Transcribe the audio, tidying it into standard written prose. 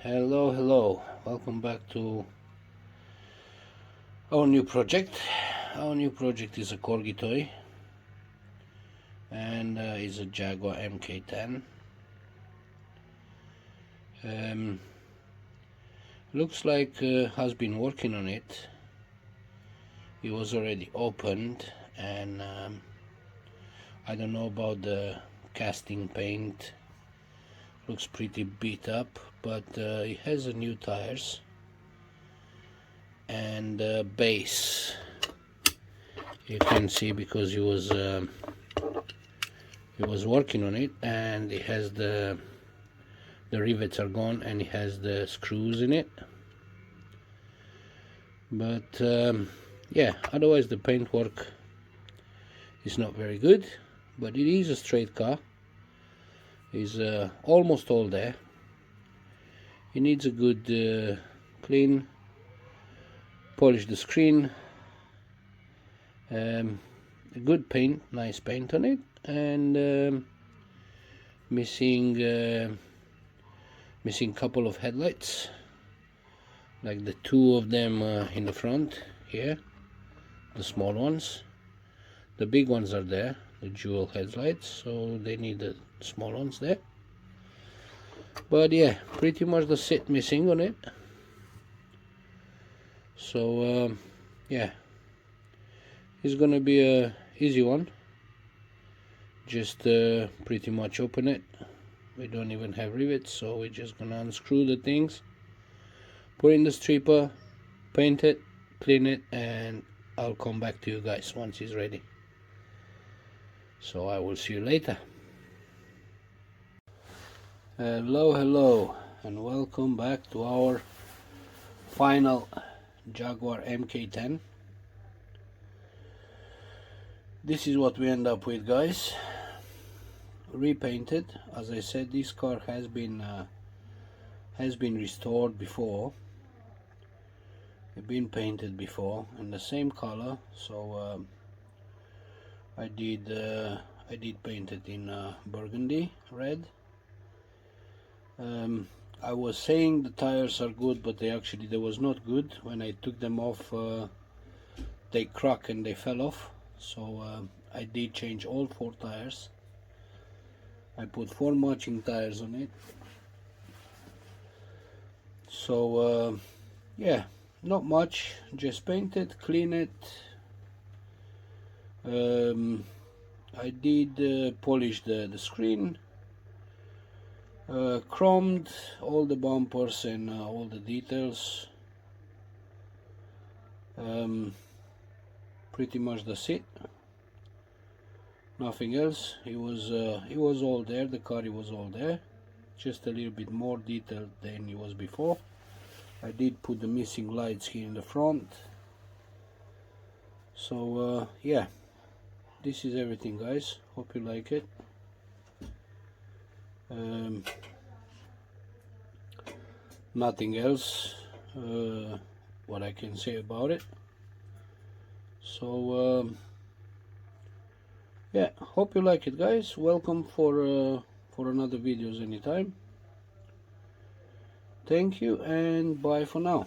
Hello, welcome back to our new project. Our new project is a corgi toy, and is a Jaguar mk10. Looks like has been working on it. It was already opened, and I don't know about the casting paint. Looks pretty beat up, but it has a new tires and base. You can see because he was working on it, and it has the rivets are gone, and it has the screws in it. But yeah, otherwise the paintwork is not very good, but it is a straight car. Is almost all there. It needs a good clean, polish the screen, a good paint, nice paint on it, and missing couple of headlights, like the two of them in the front here, the small ones. The big ones are there, the dual headlights, so they need the small ones there. But yeah, pretty much the seat missing on it. So yeah, it's gonna be a easy one. Just pretty much open it. We don't even have rivets, so we're just gonna unscrew the things, put in the stripper, paint it, clean it, and I'll come back to you guys once it's ready. So I will see you later. Hello, and welcome back to our final Jaguar mk10. This is what we end up with, guys. Repainted. As I said, this car has been restored before. It's been painted before in the same color, so I did paint it in burgundy red. I was saying the tires are good, but they was not good. When I took them off, they cracked and they fell off. So I did change all 4 tires. I put 4 matching tires on it. So yeah, not much, just paint it, clean it. I did polish the screen, chromed all the bumpers and all the details. Pretty much that's it. Nothing else. It was all there. The car was all there, just a little bit more detailed than it was before. I did put the missing lights here in the front. So yeah, this is everything, guys. Hope you like it. Nothing else what I can say about it. So yeah, hope you like it, guys. Welcome for another videos anytime. Thank you, and bye for now.